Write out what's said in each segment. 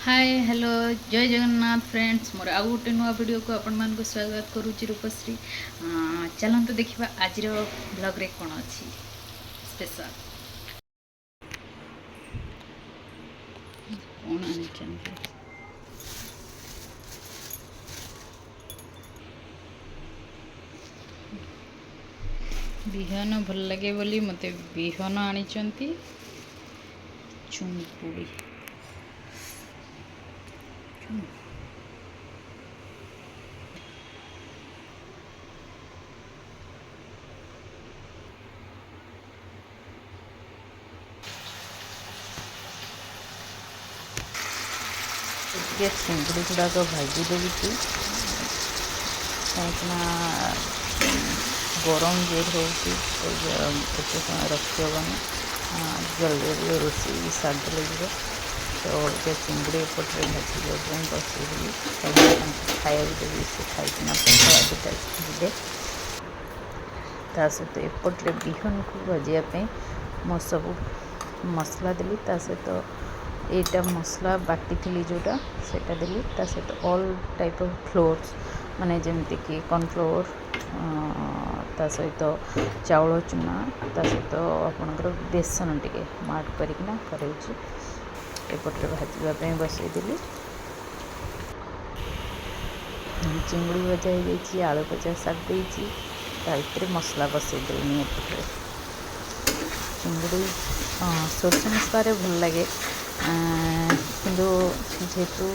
Hi hello जय Jagannath friends मोर आउ गोटे नुआ वीडियो को आपण मान को स्वागत करुच्ची रूपश्री। चलते देखा आज ब्लॉग रे कौन अच्छी स्पेशल कौन आनी बिहन भल लगे बोली मते बिहन आनी चुंगुड़ी चिंगुड़ी गुड़ाक भाजी देवी कहीं गरम जोर होते समय रखी हेनी जल्दी जल्दी रोषे सारी लगे तो ये चिंगुड़ी एपटे भाजी बसई खाया देवी से खाईना जी ता सहित एपटे बिहन को भाजापी मो सब मसला देली ता सहित एटा मसला बाटी थी जोटा सेटा देली ता सहित ऑल टाइप ऑफ फ्लोर्स माने जमती कि कॉर्नफ्लोर ता सहित चाउल चूना ता सहित आपणकर बेसन टिके मार्क करना करेछि एपटे भाजवाई बसईदेली चिंगुड़ी भजा हो आलू भजा सार देती भितर मसला बसईदेनी एपटे चिंगुड़ी सोरष मसलार भल लगे किंतु जेहेतु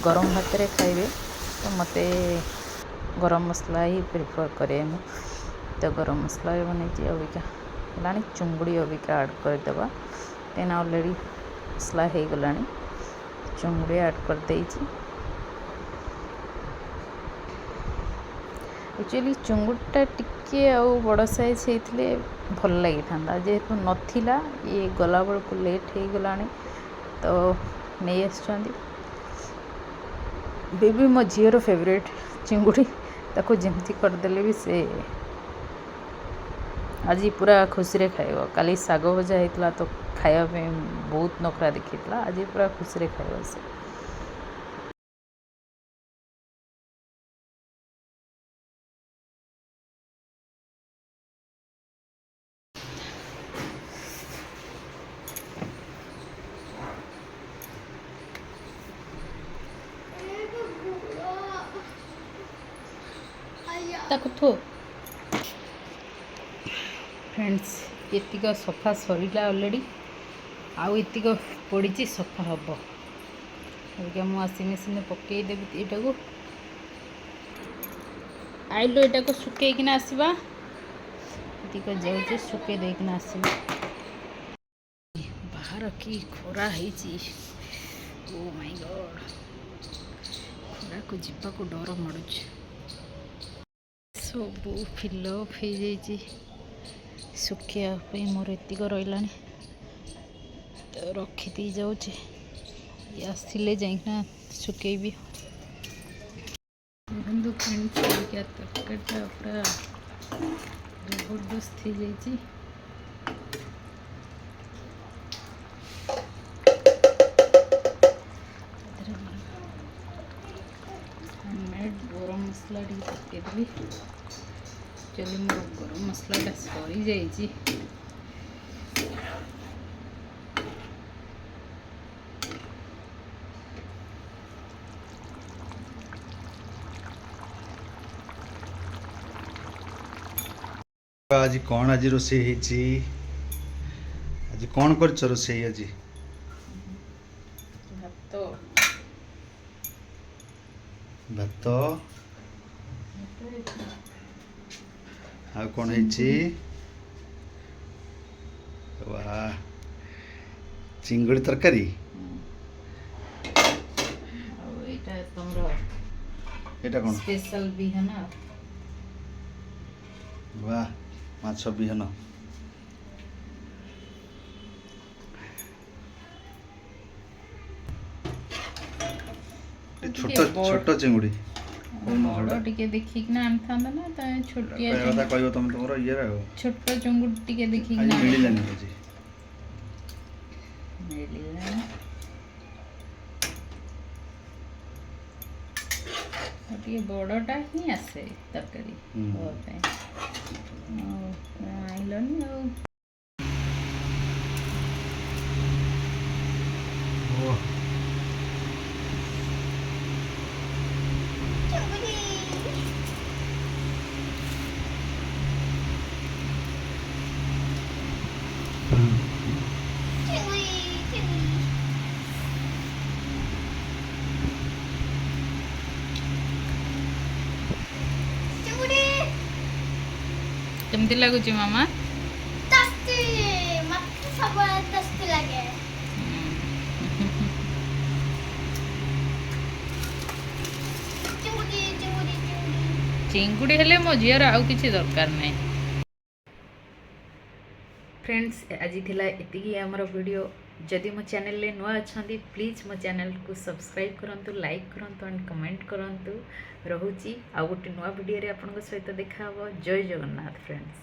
गरम भात रे खाइबे तो मते गरम मसला ही प्रिफर करे तो गरम मसला बन अबिका है चुंगुड़ी अबिका ऐड करदे कहीं ऑलरेडी मसला हो गला चुंगुड़ी ऐड कर देइछि। एक्चुअली चुंगुड़ीटा टिके आउ बड़ साइज होते भल लगी था जेहेतु नथिला ये गला बेलू लेट हो गला तो नहीं आसुँच बेबी मो झीर फेवरेट चिंगुड़ी ताको जमती करदेले भी से आज पूरा खुशी रे खाइबो काली साग भजा होता तो खायापे बहुत नखरा देखा आज पूरा खुशी रे खाइबो से थो फ्रेंड्स एतिक सफा सरीला ऑलरेडी आउ एतिक पड़ी सफा हम अबिका मु वाशिंग मशीन पकईदेवी यहाँ को आइलो यहाँ को सुखैकिना आसवा एतिक जाऊँ सुखे देकिना आसवा बाहर की खरा है ओ माय गॉड खरा को जीवा को डर माड़ू सब फिलअप हो जाइए सुखापी मोर एतिक रहा तो रखी जाऊे आसिले जाइना सुखेबी देखो फ्रेंड्स क्या तरकारीटा पूरा जबरदस्त हो जाइए गरम मसला टी पकईदेवी चलो मोर गरम मसलाटा सरी जाइए आज कौन आज रोषे आज कौन कर रोषे आज भात आ कौन वाह चिंगुड़ी तरकारी एटा कौन स्पेशल बिहन वाह माछ बिहन छोट छोट चिंगुड़ी बड़ टिके देखिकिना आनथांदा ना ता छोटिया कथा कहबो तुम तमरो ये छोट चिंगुड़ी टिके देखिकिना मिलिलानी बुझी मिलिला ଟିକେ ବଡ଼ଟା ହିଁ ଆସେ ତରକାରୀ ଦେବା ପାଇଁ ଆଣିଲନି ଆଉ। କେମିତି ଲାଗୁଛି ମାମା? ଚିଙ୍ଗୁଡ଼ି ହେଲେ ମୋ ଝିଅର ଆଉ କିଛି ଦରକାର ନାହିଁ। फ्रेंड्स आज थिला एतिकी आमर वीडियो जदि मो चैनल ले नुआ अछंती प्लीज मो चैनल को सब्सक्राइब करंतु लाइक करंतु एंड कमेंट करंतु। रहुची आ गोटे नुआ वीडियो रे आपन सहित देखा हबो। जय जगन्नाथ फ्रेंड्स।